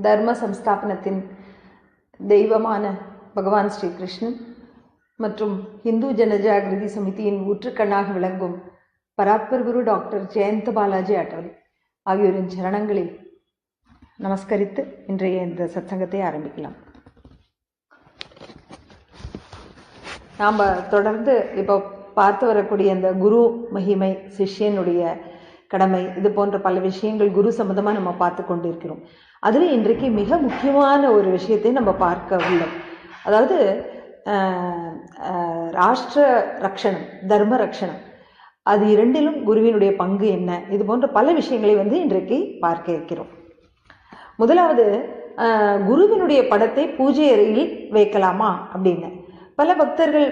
தர்ம சம்ஸ்தாபனத்தின் தெய்வமான பகவான் ஸ்ரீகிருஷ்ணன் மற்றும் இந்து ஜனஜாகிருதி சமிதியின் ஊற்றுக்கண்ணாக விளங்கும் பராத்பர் குரு டாக்டர் ஜெயந்த பாலாஜி அட்டவலி ஆகியோரின் சரணங்களில் நமஸ்கரித்து இன்றைய இந்த சத்சங்கத்தை ஆரம்பிக்கலாம். நாம் தொடர்ந்து இப்போ பார்த்து வரக்கூடிய இந்த குரு மகிமை, சிஷ்யனுடைய கடமை, இது போன்ற பல விஷயங்கள் குரு சம்பந்தமாக நம்ம பார்த்து கொண்டிருக்கிறோம். அதில் இன்றைக்கு மிக முக்கியமான ஒரு விஷயத்தை நம்ம பார்க்க உள்ளோம். அதாவது ராஷ்டிர ரக்ஷணம், தர்ம ரக்ஷணம், அது இரண்டிலும் குருவினுடைய பங்கு என்ன, இது போன்ற பல விஷயங்களை இன்றைக்கு பார்க்க இருக்கிறோம். முதலாவது, குருவினுடைய படத்தை பூஜை அறையில் வைக்கலாமா அப்படின்னு பல பக்தர்கள்,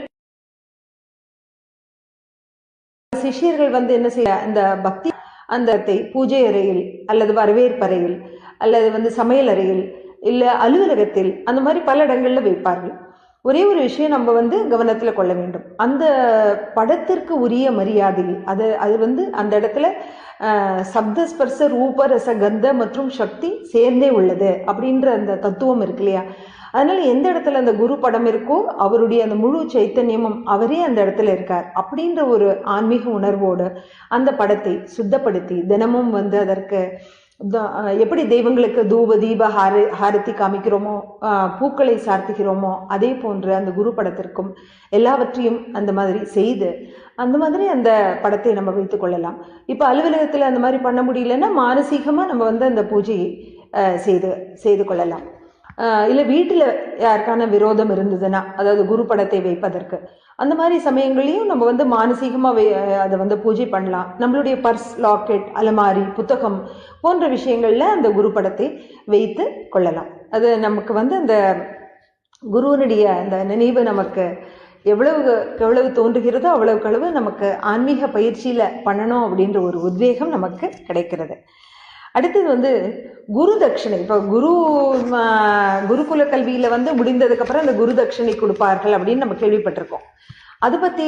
சிஷியர்கள் என்ன செய்ய, அந்த பக்தி அந்த பூஜை அறையில் அல்லது வரவேற்பறையில் அல்லது சமையல் அறையில் இல்லை அலுவலகத்தில் அந்த மாதிரி பல இடங்கள்ல வைப்பார்கள். ஒரே ஒரு விஷயம் நம்ம கவனத்தில் கொள்ள வேண்டும். அந்த படத்திற்கு உரிய மரியாதை, அது அந்த இடத்துல சப்தஸ்பர்ச ரூப ரச கந்த மற்றும் சக்தி சேர்ந்தே உள்ளது அப்படின்ற அந்த தத்துவம் இருக்கு இல்லையா? அதனால எந்த இடத்துல அந்த குரு படம் இருக்கோ அவருடைய அந்த முழு சைத்தன்யமும் அவரே அந்த இடத்துல இருக்கார் அப்படின்ற ஒரு ஆன்மீக உணர்வோடு அந்த படத்தை சுத்தப்படுத்தி தினமும் அதற்கு எப்படி தெய்வங்களுக்கு தூப தீப ஹாரத்தி காமிக்கிறோமோ, பூக்களை சார்த்துகிறோமோ, அதே போன்று அந்த குரு படத்திற்கும் எல்லாவற்றையும் அந்த மாதிரி செய்து அந்த மாதிரி அந்த படத்தை நம்ம வைத்துக் கொள்ளலாம். இப்போ அலுவலகத்தில் அந்த மாதிரி பண்ண முடியலன்னா மானசீகமாக நம்ம அந்த பூஜையை செய்து கொள்ளலாம். இல்லை வீட்டில் யாருக்கான விரோதம் இருந்ததுன்னா, அதாவது குரு படத்தை வைப்பதற்கு, அந்த மாதிரி சமயங்களையும் நம்ம மானசீகமாக அதை பூஜை பண்ணலாம். நம்மளுடைய பர்ஸ், லாக்கெட், அலமாரி, புத்தகம் போன்ற விஷயங்கள்ல அந்த குரு படத்தை வைத்து கொள்ளலாம். அது நமக்கு அந்த குருவனுடைய அந்த நினைவு நமக்கு எவ்வளவு தோன்றுகிறதோ அவ்வளவுக்களவு நமக்கு ஆன்மீக பயிற்சியில பண்ணணும் அப்படின்ற ஒரு உத்வேகம் நமக்கு கிடைக்கிறது. அடுத்தது குரு தட்சிணை. இப்போ குருகுல கல்வியில முடிந்ததுக்கு அப்புறம் அந்த குரு தட்சிணை கொடுப்பார்கள் அப்படின்னு நம்ம கேள்விப்பட்டிருக்கோம். அதை பத்தி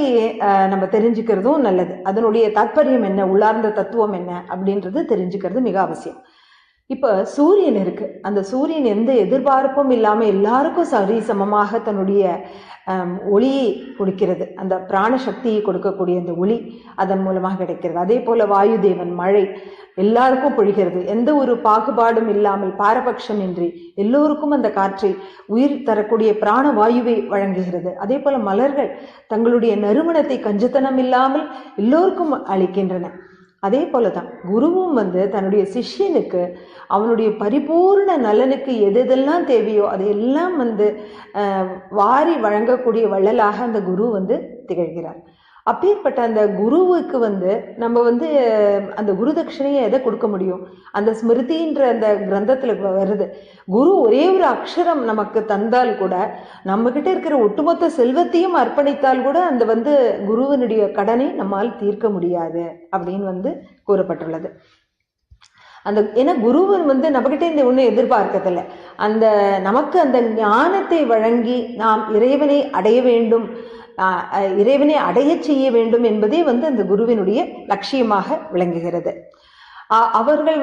நம்ம தெரிஞ்சுக்கிறதும் நல்லது. அதனுடைய தாற்பயம் என்ன, உள்ளார்ந்த தத்துவம் என்ன அப்படின்றது தெரிஞ்சுக்கிறது மிக அவசியம். இப்ப சூரியன் இருக்கு. அந்த சூரியன் எந்த எதிர்பார்ப்பும் இல்லாம எல்லாருக்கும் சரி சமமாக தன்னுடைய ஒளியை கொடுக்கிறது. அந்த பிராண சக்தியை கொடுக்கக்கூடிய அந்த ஒளி அதன் மூலமாக கிடைக்கிறது. அதே போல வாயு தேவன் மழை எல்லாருக்கும் பொழிகிறது. எந்த ஒரு பாகுபாடும் இல்லாமல் பாரபட்சம் இன்றி எல்லோருக்கும் அந்த காற்றை உயிர் தரக்கூடிய பிராண வாயுவை வழங்குகிறது. அதே போல மலர்கள் தங்களுடைய நறுமணத்தை கஞ்சத்தனம் இல்லாமல் எல்லோருக்கும் அளிக்கின்றன. அதே போலதான் குருவும் தன்னுடைய சிஷ்யனுக்கு அவனுடைய பரிபூர்ண நலனுக்கு எதெல்லாம் தேவையோ அதையெல்லாம் வாரி வழங்கக்கூடிய வள்ளலாக அந்த குரு திகழ்கிறார். அப்பேற்பட்ட அந்த குருவுக்கு நம்ம அந்த குரு தட்சிணையை எதை கொடுக்க முடியும்? அந்த ஸ்மிருதின்ற அந்த கிரந்தத்துல வருது, குரு ஒரே ஒரு அக்ஷரம் நமக்கு தந்தால் கூட, நம்ம கிட்ட இருக்கிற ஒட்டுமொத்த செல்வத்தையும் அர்ப்பணித்தால் கூட அந்த குருவனுடைய கடனை நம்மால் தீர்க்க முடியாது அப்படின்னு கூறப்பட்டுள்ளது. அந்த ஏன்னா குருவன் நம்மகிட்ட இந்த ஒண்ணு எதிர்பார்க்கதில்லை. அந்த நமக்கு அந்த ஞானத்தை வழங்கி நாம் இறைவனை அடைய வேண்டும், இறைவனை அடைய செய்ய வேண்டும் என்பதே அந்த குருவினுடைய லட்சியமாக விளங்குகிறது. அவர்கள்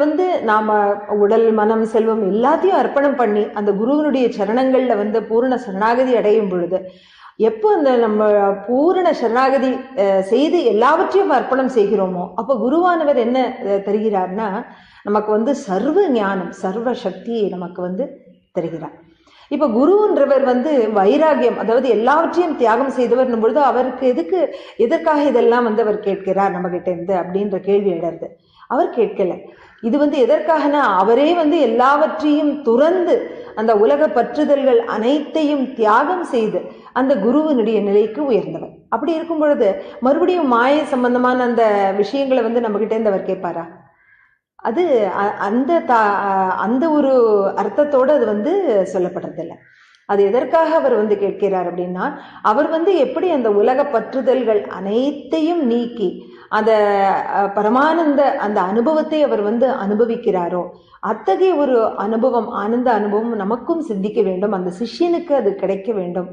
நாம உடல், மனம், செல்வம் எல்லாத்தையும் அர்ப்பணம் பண்ணி அந்த குருவினுடைய சரணங்கள்ல பூரண சரணாகதி அடையும் பொழுது, எப்போ அந்த நம்ம பூரண சரணாகதி செய்து எல்லாவற்றையும் அர்ப்பணம் செய்கிறோமோ அப்போ குருவானவர் என்ன தருகிறார்னா, நமக்கு சர்வ ஞானம், சர்வ சக்தியை நமக்கு தருகிறார். இப்ப குருன்றவர் வைராகியம், அதாவது எல்லாவற்றையும் தியாகம் செய்தவர் பொழுது அவருக்கு எதற்காக இதெல்லாம் அவர் கேட்கிறார் நம்ம கிட்ட இருந்து அப்படின்ற கேள்வி இடருது. அவர் கேட்கல. இது எதற்காகனா, அவரே எல்லாவற்றையும் துறந்து அந்த உலக பற்றுதல்கள் அனைத்தையும் தியாகம் செய்து அந்த குருவினுடைய நிலைக்கு உயர்ந்தவர். அப்படி இருக்கும் பொழுது மறுபடியும் மாயை சம்பந்தமான அந்த விஷயங்களை நம்ம கிட்ட இருந்து அவர் கேட்பாரா? அது அந்த ஒரு அர்த்தத்தோடு அது சொல்லப்படுறதில்லை. அது எதற்காக அவர் கேட்கிறார் அப்படின்னா, அவர் எப்படி அந்த உலக பற்றுதல்கள் அனைத்தையும் நீக்கி அந்த பரமானந்த அந்த அனுபவத்தை அவர் அனுபவிக்கிறாரோ, அத்தகைய ஒரு அனுபவம், ஆனந்த அனுபவம் நமக்கும் சித்திக்க வேண்டும், அந்த சிஷ்யனுக்கு அது கிடைக்க வேண்டும்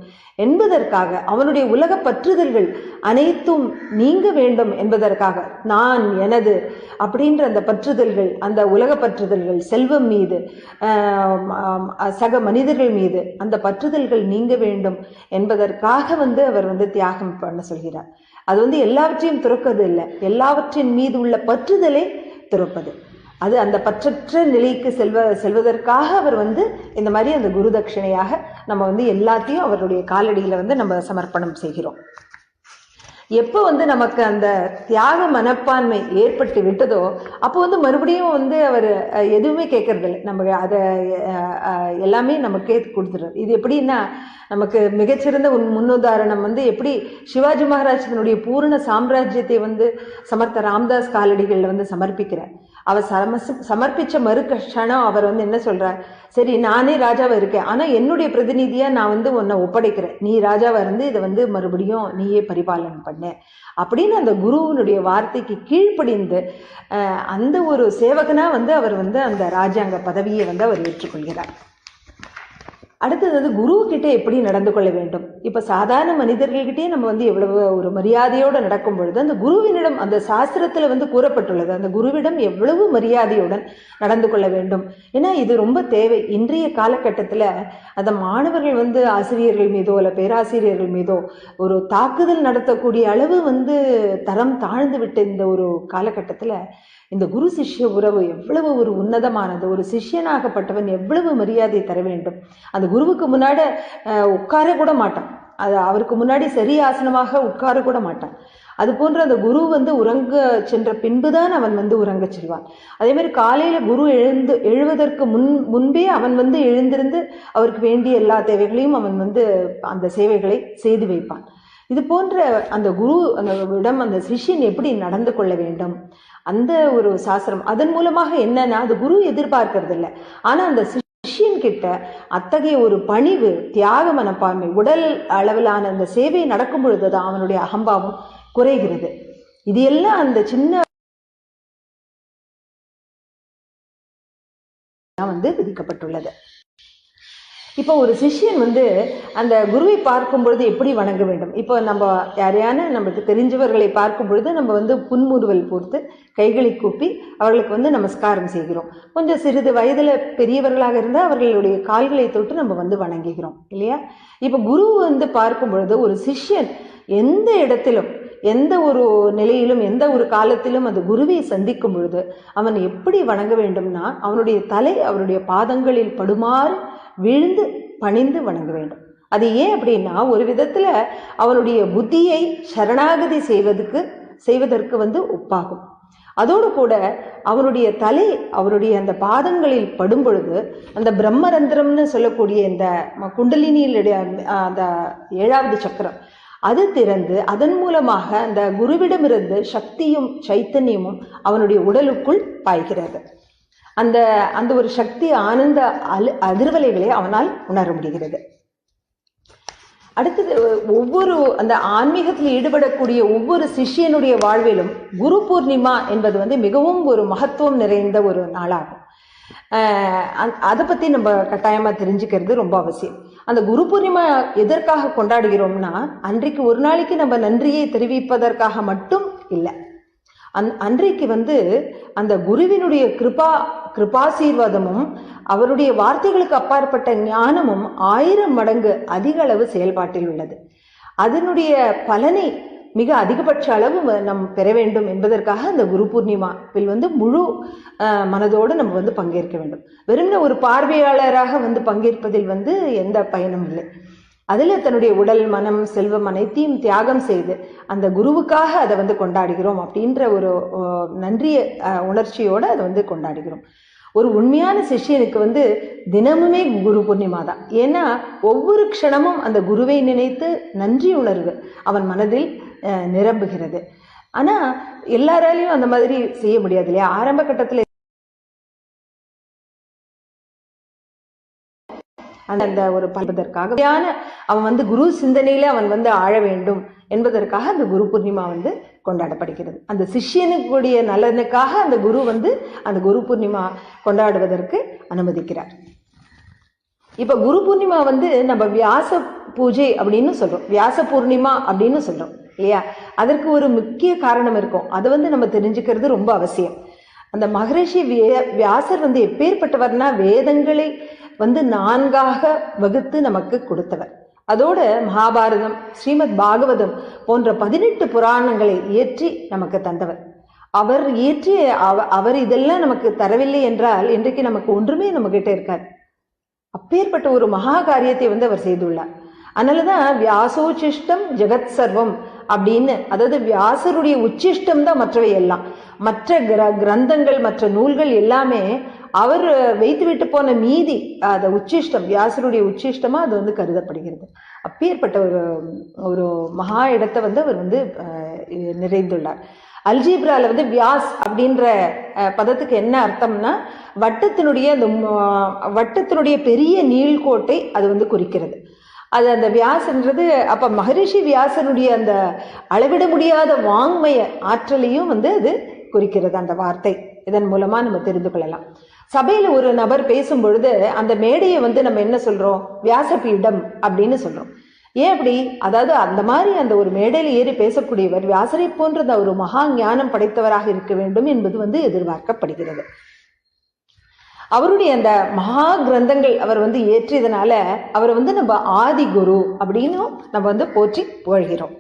என்பதற்காக, அவனுடைய உலக பற்றுதல்கள் அனைத்தும் நீங்க வேண்டும் என்பதற்காக, நான் எனது அப்படின்ற அந்த பற்றுதல்கள், அந்த உலக பற்றுதல்கள், செல்வம் மீது, சக மனிதர்கள் மீது அந்த பற்றுதல்கள் நீங்க வேண்டும் என்பதற்காக அவர் தியாகம் பண்ண சொல்கிறார். அது எல்லாவற்றையும் துறக்கிறது இல்லை, எல்லாவற்றின் மீது உள்ள பற்றுதலை துறப்பது. அது அந்த பற்றற்ற நிலைக்கு செல்வதற்காக அவர் இந்த மாதிரி அந்த குரு தட்சிணையாக நம்ம எல்லாத்தையும் அவருடைய காலடியில் நம்ம சமர்ப்பணம் செய்கிறோம். எப்போ நமக்கு அந்த தியாக மனப்பான்மை ஏற்பட்டு விட்டதோ அப்போ மறுபடியும் அவர் எதுவுமே கேட்கறதில்லை, நம்ம அதை எல்லாமே நமக்கே கொடுத்துடுறது. இது எப்படின்னா, நமக்கு மிகச்சிறந்த முன்னுதாரணம் எப்படி சிவாஜி மகாராஜனுடைய பூரண சாம்ராஜ்யத்தை சமர்த்த ராம்தாஸ் காலடிகளில் சமர்ப்பிக்கிறார். அவர் சமர்ப்பிச்ச மறு கஷணம் அவர் என்ன சொல்றார், சரி நானே ராஜாவா இருக்கேன், ஆனா என்னுடைய பிரதிநிதியா நான் உன்னை ஒப்படைக்கிறேன், நீ ராஜாவா இருந்து இதை மறுபடியும் நீயே பரிபாலனை பண்ண அப்படின்னு அந்த குருவனுடைய வார்த்தைக்கு கீழ்ப்படிந்து அந்த ஒரு சேவகனா அவர் அந்த ராஜாங்க பதவியை அவர் ஏற்றுக்கொள்கிறார். அடுத்தது குரு கிட்டே எப்படி நடந்து கொள்ள வேண்டும். இப்ப சாதாரண மனிதர்கள்கிட்டே நம்ம எவ்வளவு ஒரு மரியாதையோடு நடக்கும் பொழுது, அந்த குருவினிடம் அந்த சாஸ்திரத்துல கூறப்பட்டுள்ளது, அந்த குருவிடம் எவ்வளவு மரியாதையுடன் நடந்து கொள்ள வேண்டும். ஏன்னா இது ரொம்ப தேவை. இன்றைய காலகட்டத்துல அந்த மாணவர்கள் ஆசிரியர்கள் மீதோ அல்ல பேராசிரியர்கள் மீதோ ஒரு தாக்குதல் நடத்தக்கூடிய அளவு தரம் தாழ்ந்து விட்ட இந்த ஒரு காலகட்டத்துல இந்த குரு சிஷ்ய உறவு எவ்வளவு ஒரு உன்னதமானது. ஒரு சிஷ்யனாகப்பட்டவன் எவ்வளவு மரியாதை தர வேண்டும். அந்த குருவுக்கு முன்னாடி உட்கார கூட மாட்டான், அது அவருக்கு முன்னாடி சரி ஆசனமாக உட்கார கூட மாட்டான். அது போன்ற அந்த குரு உறங்க சென்ற பின்புதான் அவன் உறங்க செல்வான். அதே மாதிரி காலையில குரு எழுவதற்கு முன்பே அவன் எழுந்திருந்து அவருக்கு வேண்டிய எல்லா தேவைகளையும் அவன் அந்த சேவைகளை செய்து வைப்பான். இது போன்ற அந்த குரு அந்த சிஷ்யன் எப்படி நடந்து கொள்ள வேண்டும், அந்த ஒரு சாஸ்திரம். அதன் மூலமாக என்னன்னா, அது குரு எதிர்பார்க்கறது இல்லை, ஆனா அந்த சிஷ்யன் கிட்ட அத்தகைய ஒரு பணிவு, தியாக மனப்பான்மை, உடல் அளவிலான அந்த சேவை நடக்கும் பொழுதுதான் அவனுடைய அகம்பாவம் குறைகிறது. இது எல்லாம் அந்த சின்ன விதிக்கப்பட்டுள்ளது. இப்போ ஒரு சிஷ்யன் அந்த குருவை பார்க்கும் பொழுது எப்படி வணங்க வேண்டும். இப்போ நம்ம யாரையான நமக்கு தெரிஞ்சவர்களை பார்க்கும் பொழுது நம்ம புன்முறுவல் போர்த்து கைகளை கூப்பி அவர்களுக்கு நமஸ்காரம் செய்கிறோம். கொஞ்சம் சிறிது வயதுல பெரியவர்களாக இருந்தால் அவர்களுடைய கால்களை தொட்டு நம்ம வணங்குகிறோம் இல்லையா. இப்போ குரு பார்க்கும் பொழுது ஒரு சிஷ்யன் எந்த இடத்திலும் எந்த ஒரு நிலையிலும் எந்த ஒரு காலத்திலும் அந்த குருவை சந்திக்கும் பொழுது அவன் எப்படி வணங்க வேண்டும்னா, அவனுடைய தலை அவருடைய பாதங்களில் படுமாறு விழுந்து பணிந்து வணங்க வேண்டும். அது ஏன் அப்படின்னா, ஒரு விதத்துல அவனுடைய புத்தியை சரணாகதி செய்வதற்கு ஒப்பாகும். அதோடு கூட அவனுடைய தலை அவருடைய அந்த பாதங்களில் படும் பொழுது அந்த பிரம்மரந்திரம்னு சொல்லக்கூடிய இந்த குண்டலினியிலுடைய அந்த 7வது சக்கரம் அது திறந்து அதன் மூலமாக அந்த குருவிடமிருந்து சக்தியும் சைத்தன்யமும் அவனுடைய உடலுக்குள் பாய்கிறது. அந்த அந்த ஒரு சக்தி ஆனந்த அதிர்வலைகளை அவனால் உணர முடிகிறது. அடுத்தது, ஒவ்வொரு அந்த ஆன்மீகத்தில் ஈடுபடக்கூடிய ஒவ்வொரு சிஷ்யனுடைய வாழ்விலும் குரு பூர்ணிமா என்பது மிகவும் ஒரு மகத்துவம் நிறைந்த ஒரு நாளாகும். அதை பத்தி நம்ம கட்டாயமா தெரிஞ்சுக்கிறது ரொம்ப அவசியம். அந்த குரு பூர்ணிமா எதற்காக கொண்டாடுகிறோம்னா, அன்றைக்கு ஒரு நாளைக்கு நம்ம நன்றியை தெரிவிப்பதற்காக மட்டும் இல்லை. அன்றைக்கு அந்த குருவினுடைய கிருபாசீர்வாதமும் அவருடைய வார்த்தைகளுக்கு அப்பாற்பட்ட ஞானமும் 1000 மடங்கு அதிக அளவு செயல்பாட்டில் உள்ளது. அதனுடைய பலனை மிக அதிகபட்ச அளவு நம் பெற வேண்டும் என்பதற்காக அந்த குரு பூர்ணிமாவில் முழு மனதோடு நம்ம பங்கேற்க வேண்டும். வெறும் ஒரு பார்வையாளராக பங்கேற்பதில் எந்த பயனும் இல்லை. அதில் தன்னுடைய உடல் மனம் செல்வம் அனைத்தையும் தியாகம் செய்து அந்த குருவுக்காக அதை கொண்டாடுகிறோம் அப்படின்ற ஒரு நன்றிய உணர்ச்சியோடு அதை கொண்டாடுகிறோம். ஒரு உண்மையான சிஷ்யனுக்கு தினமுமே குரு பூர்ணிமா தான். ஏன்னா ஒவ்வொரு க்ஷணமும் அந்த குருவை நினைத்து நன்றி உணர்வு அவன் மனதில் நிரம்புகிறது. ஆனா எல்லாராலையும் அந்த மாதிரி செய்ய முடியாது இல்லையா. ஆரம்ப கட்டத்துல அந்த ஒரு பல்வதற்காக அவன் வந்து குரு சிந்தனையில அவன் வந்து ஆழ வேண்டும் என்பதற்காக அந்த குரு பூர்ணிமா வந்து கொண்டாடப்படுகிறது. அந்த சிஷ்யனுக்குடைய நலனுக்காக அந்த குரு வந்து அந்த குரு பூர்ணிமா கொண்டாடுவதற்கு அனுமதிக்கிறார். இப்ப குரு பூர்ணிமா வந்து நம்ம வியாச பூஜை அப்படின்னு சொல்றோம், வியாச பூர்ணிமா அப்படின்னு சொல்றோம் இல்லையா? அதற்கு ஒரு முக்கிய காரணம் இருக்கும். அதை வந்து நம்ம தெரிஞ்சுக்கிறது ரொம்ப அவசியம். அந்த மகரிஷி வியாசர் வந்து எப்பேற்பட்டவர்னா வேதங்களை வந்து 4ஆக வகுத்து நமக்கு கொடுத்தவர். அதோட மகாபாரதம், ஸ்ரீமத் பாகவதம் போன்ற 18 புராணங்களை இயற்றி நமக்கு தந்தவர். அவர் இயற்றிய அவர் இதெல்லாம் நமக்கு தரவில்லை என்றால் இன்றைக்கு நமக்கு ஒன்றுமே நம்ம கிட்ட இருக்காது. அப்பேற்பட்ட ஒரு மகா காரியத்தை வந்து அவர் செய்துள்ளார். அதனாலதான் வியாசோச்சிஷ்டம் ஜெகத் சர்வம் அப்படின்னு, அதாவது வியாசருடைய உச்சிஷ்டம் தான் மற்றவை எல்லாம். மற்ற கிரந்தங்கள் மற்ற நூல்கள் எல்லாமே அவர் வைத்து விட்டு போன மீதி அந்த உச்சிஷ்டம், வியாசருடைய உச்சிஷ்டமா அது வந்து கருதப்படுகிறது. அப்பேற்பட்ட ஒரு மகா இடத்தை வந்து அவர் வந்து நிறைந்துள்ளார். அல்ஜீப்ரால வந்து வியாஸ் அப்படின்ற பதத்துக்கு என்ன அர்த்தம்னா வட்டத்தினுடைய அந்த வட்டத்தினுடைய பெரிய நீள்கோட்டை அது வந்து குறிக்கிறது. அது அந்த வியாசன்றது அப்ப மகரிஷி வியாசனுடைய அந்த அளவிட முடியாத வாங்மய ஆற்றலையும் வந்து அது குறிக்கிறது அந்த வார்த்தை. இதன் மூலமா நம்ம தெரிந்து கொள்ளலாம். சபையில ஒரு நபர் பேசும் பொழுது அந்த மேடையை வந்து நம்ம என்ன சொல்றோம்? வியாசபீடம் அப்படின்னு சொல்றோம். ஏன் அப்படி? அதாவது அந்த மாதிரி அந்த ஒரு மேடையில் ஏறி பேசக்கூடியவர் வியாசரை போன்ற ஒரு மகா ஞானம் படைத்தவராக இருக்க வேண்டும் என்பது வந்து எதிர்பார்க்கப்படுகிறது. அவருடைய அந்த மகா கிரந்தங்கள் அவர் வந்து ஏற்றியதனால அவரை வந்து நம்ம ஆதி குரு அப்படின்னு நம்ம வந்து போற்றி புகழ்கிறோம்.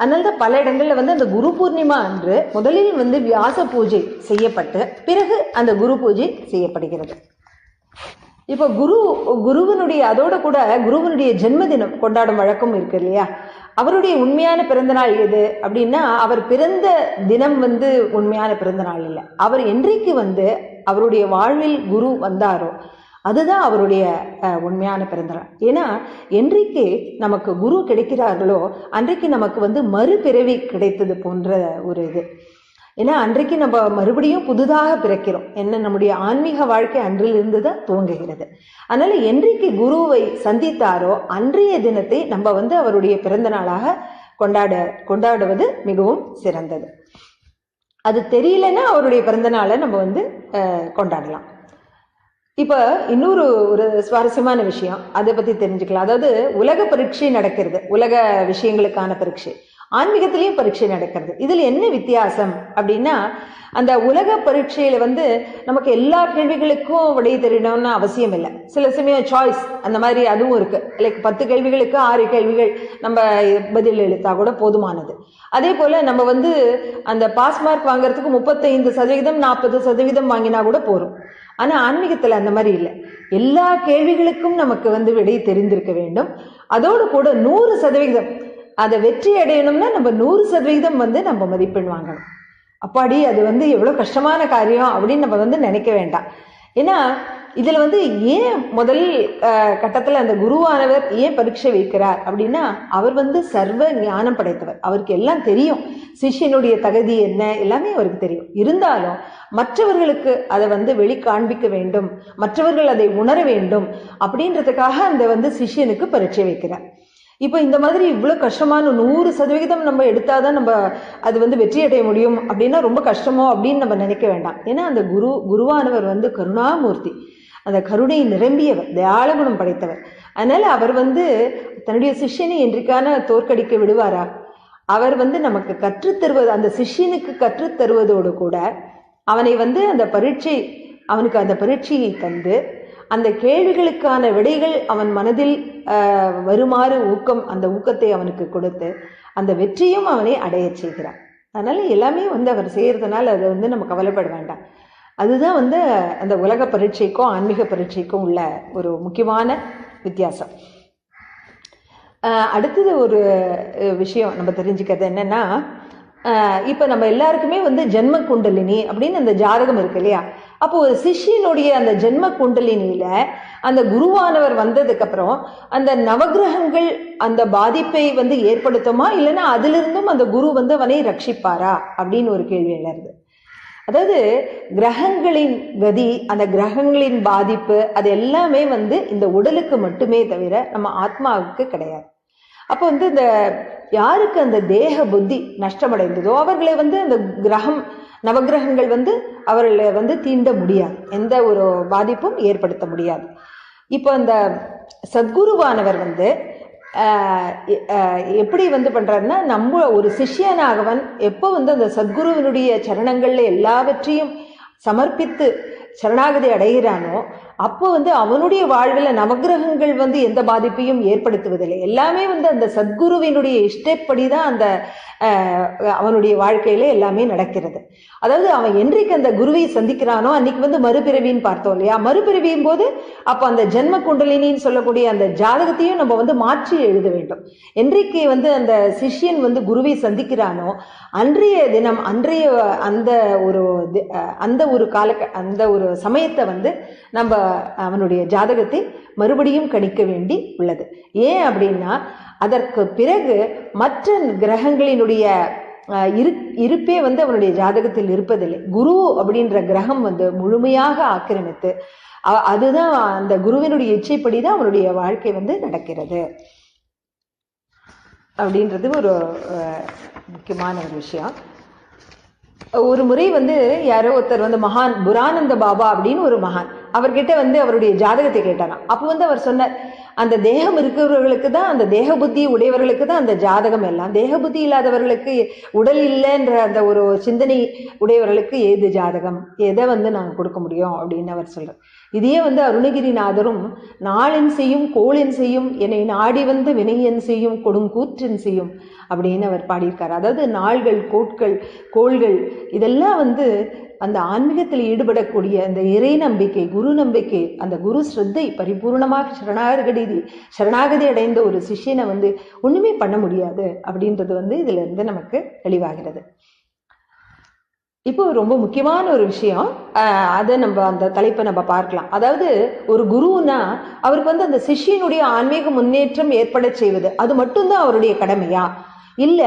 அதனால்தான் பல இடங்கள்ல வந்து அந்த குரு பூர்ணிமா அன்று முதலில் வந்து வியாச பூஜை செய்யப்பட்டு பிறகு அந்த குரு பூஜை செய்யப்படுகிறது. இப்போ குருவனுடைய அதோட கூட குருவனுடைய ஜென்மதினம் கொண்டாடும் வழக்கம் இருக்கு இல்லையா? அவருடைய உண்மையான பிறந்த நாள் எது அப்படின்னா, அவர் பிறந்த தினம் வந்து உண்மையான பிறந்த நாள் இல்லை. அவர் என்றைக்கு வந்து அவருடைய வாழ்வில் குரு வந்தாரோ அதுதான் அவருடைய உண்மையான பிறந்த நாள். ஏன்னா என்றைக்கு நமக்கு குரு கிடைக்கிறார்களோ அன்றைக்கு நமக்கு வந்து மறுபிறவி கிடைத்தது போன்ற ஒரு இது. ஏன்னா அன்றைக்கு நம்ம மறுபடியும் புதுதாக பிறக்கிறோம். என்ன, நம்முடைய ஆன்மீக வாழ்க்கை அன்றிலிருந்து தான் துவங்குகிறது. அதனால என்றைக்கு குருவை சந்தித்தாரோ அன்றைய தினத்தை நம்ம வந்து அவருடைய பிறந்த நாளாக கொண்டாடுவது மிகவும் சிறந்தது. அது தெரியலன்னா அவருடைய பிறந்த நாளை நம்ம வந்து கொண்டாடலாம். இப்ப இன்னொரு சுவாரஸ்யமான விஷயம் அதை பத்தி தெரிஞ்சுக்கலாம். அதாவது உலக பரீட்சை நடக்கிறது, உலக விஷயங்களுக்கான பரீட்சை, ஆன்மீகத்திலையும் பரீட்சை நடக்கிறது. இதுல என்ன வித்தியாசம் அப்படின்னா, அந்த உலக பரீட்சையில வந்து நமக்கு எல்லா கேள்விகளுக்கும் விடை தெரியணும்னு அவசியம் இல்லை. சில சமயம் சாய்ஸ் அந்த மாதிரி அதுவும் இருக்கு. லைக் 10 கேள்விகளுக்கு 6 கேள்விகள் நம்ம பதில் எழுத்தா கூட போதுமானது. அதே போல நம்ம வந்து அந்த பாஸ் மார்க் வாங்குறதுக்கு 35% 40% வாங்கினா கூட போறோம். ஆனா ஆன்மீகத்துல அந்த மாதிரி இல்லை. எல்லா கேள்விகளுக்கும் நமக்கு வந்து விடை தெரிந்திருக்க வேண்டும். அதோடு கூட 100% அதை வெற்றி அடையணும்னா நம்ம 100% வந்து நம்ம மதிப்பெண் வாங்கணும். அப்பாடி அது வந்து எவ்வளவு கஷ்டமான காரியம் அப்படின்னு நம்ம வந்து நினைக்க வேண்டாம். ஏன்னா இதுல வந்து ஏன் முதல் கட்டத்துல அந்த குருவானவர் ஏன் பரீட்சை வைக்கிறார் அப்படின்னா, அவர் வந்து சர்வ ஞானம் படைத்தவர். அவருக்கு எல்லாம் தெரியும், சிஷ்யனுடைய தகுதி என்ன எல்லாமே அவருக்கு தெரியும். இருந்தாலும் மற்றவர்களுக்கு அதை வந்து வெளி காண்பிக்க வேண்டும், மற்றவர்கள் அதை உணர வேண்டும் அப்படின்றதுக்காக அந்த வந்து சிஷ்யனுக்கு பரீட்சை வைக்கிறார். இப்போ இந்த மாதிரி இவ்வளோ கஷ்டமான 100% நம்ம எடுத்தாதான் நம்ம அது வந்து வெற்றி அடைய முடியும் அப்படின்னா ரொம்ப கஷ்டமோ அப்படின்னு நம்ம நினைக்க வேண்டாம். ஏன்னா அந்த குருவானவர் வந்து கருணாமூர்த்தி, அந்த கருணை நிரம்பியவர், தயாள குணம் படைத்தவர். அதனால அவர் வந்து தன்னுடைய சிஷ்யனை என்றைக்கான தோற்கடிக்க விடுவாரா? அவர் வந்து நமக்கு கற்றுத்தருவது, அந்த சிஷ்யனுக்கு கற்றுத்தருவதோடு கூட அவனை வந்து அவனுக்கு அந்த பரீட்சையை தந்து அந்த கேள்விகளுக்கான விடைகள் அவன் மனதில் வருமாறு அந்த ஊக்கத்தை அவனுக்கு கொடுத்து அந்த வெற்றியும் அவனை அடைய செய்கிறான். அதனால எல்லாமே வந்து அவர் செய்யறதுனால அதை வந்து நம்ம கவலைப்பட வேண்டாம். அதுதான் வந்து அந்த உலக பரீட்சைக்கும் ஆன்மீக பரீட்சைக்கும் உள்ள ஒரு முக்கியமான வித்தியாசம். அடுத்தது ஒரு விஷயம் நம்ம தெரிஞ்சுக்கிறது என்னன்னா, இப்ப நம்ம எல்லாருக்குமே வந்து ஜென்ம குண்டலினி அப்படின்னு அந்த ஜாதகம் இருக்கு இல்லையா? அப்போ ஒரு சிஷ்யனுடைய அந்த ஜென்ம குண்டலினியில அந்த குருவானவர் வந்ததுக்கு அப்புறம் அந்த நவகிரகங்கள் அந்த பாதிப்பை வந்து ஏற்படுத்துமா, இல்லைன்னா அதிலிருந்தும் அந்த குரு வந்து அவனை ரட்சிப்பாரா அப்படின்னு ஒரு கேள்வி எழுது. அதாவது கிரகங்களின் கதி, அந்த கிரகங்களின் பாதிப்பு, அது எல்லாமே வந்து இந்த உடலுக்கு மட்டுமே தவிர நம்ம ஆத்மாவுக்கு கிடையாது. அப்போ வந்து இந்த யாருக்கு அந்த தேக புத்தி நஷ்டமடைந்ததோ அவர்களை வந்து அந்த கிரகம், நவகிரகங்கள் வந்து அவர்களை வந்து தீண்ட முடியாது, எந்த ஒரு பாதிப்பும் ஏற்படுத்த முடியாது. இப்போ அந்த சத்குருவானவர் வந்து எப்படி வந்து பண்றாருன்னா, நம்ம ஒரு சிஷ்யனாகவன் எப்போ வந்து அந்த சத்குருவினுடைய சரணங்கள்ல எல்லாவற்றையும் சமர்ப்பித்து சரணாகதி அடைகிறானோ அப்போ வந்து அவனுடைய வாழ்வில் நவகிரகங்கள் வந்து எந்த பாதிப்பையும் ஏற்படுத்துவதில்லை. எல்லாமே வந்து அந்த சத்குருவினுடைய இஷ்டப்படி தான் அந்த அவனுடைய வாழ்க்கையில எல்லாமே நடக்கிறது. அதாவது அவன் என்றைக்கு அந்த குருவை சந்திக்கிறானோ அன்னைக்கு வந்து மறுபிறவின்னு பார்த்தோம் இல்லையா? மறுபிறவியும் போது அப்போ அந்த ஜென்ம குண்டலினின்னு சொல்லக்கூடிய அந்த ஜாதகத்தையும் நம்ம வந்து மாற்றி எழுத வேண்டும். என்றைக்கு வந்து அந்த சிஷ்யன் வந்து குருவை சந்திக்கிறானோ அன்றைய தினம், அன்றைய அந்த ஒரு சமயத்தை வந்து நம்ம அவனுடைய ஜாதகத்தை மறுபடியும் கணிக்க வேண்டி உள்ளது. ஏன் அப்படின்னா அதற்கு பிறகு மற்ற கிரகங்களினுடைய இருப்பே வந்து அவனுடைய ஜாதகத்தில் இருப்பதில்லை. குரு அப்படின்ற கிரகம் வந்து முழுமையாக ஆக்கிரமித்து அதுதான் அந்த குருவினுடைய இச்சைப்படிதான் அவனுடைய வாழ்க்கை வந்து நடக்கிறது அப்படின்றது ஒரு முக்கியமான ஒரு விஷயம். ஒரு முறை வந்து யாரோ ஒருத்தர் வந்து மகான் புரானந்த பாபா அப்படின்னு ஒரு மகான், அவர்கிட்ட வந்து அவருடைய ஜாதகத்தை கேட்டாராம். அப்போ வந்து அவர் சொன்னார், அந்த தேகம் இருக்கிறவர்களுக்கு தான், அந்த தேக புத்தி உடையவர்களுக்கு தான் அந்த ஜாதகம் எல்லாம், தேக புத்தி இல்லாதவர்களுக்கு, உடல் இல்லைன்ற அந்த ஒரு சிந்தனை உடையவர்களுக்கு ஏது ஜாதகம், எதை வந்து நாங்கள் கொடுக்க முடியும் அப்படின்னு அவர் சொல்றார். இதையே வந்து அருணகிரிநாதரும் நாளென் செய்யும் கோளென் செய்யும் என்னை நாடி வந்து வினையன் செய்யும் கொடுங்கூற்றன் செய்யும் அப்படின்னு அவர் பாடியிருக்கார். அதாவது நாள்கள், கோள்கள் இதெல்லாம் வந்து அந்த ஆன்மீகத்தில் ஈடுபடக்கூடிய அந்த இறை நம்பிக்கை, குரு நம்பிக்கை, அந்த குரு ஸ்ரத்தை பரிபூர்ணமாக சரணாகதி அடைந்த ஒரு சிஷ்யனை வந்து ஒண்ணுமே பண்ண முடியாது அப்படின்றது வந்து இதுல இருந்து நமக்கு தெளிவாகிறது. இப்போ ரொம்ப முக்கியமான ஒரு விஷயம், அதை நம்ம அந்த தலைப்பை நம்ம பார்க்கலாம். அதாவது ஒரு குருன்னா அவருக்கு வந்து அந்த சிஷ்யனுடைய ஆன்மீக முன்னேற்றம் ஏற்பட செய்வது அது மட்டும்தான் அவருடைய கடமையா, இல்ல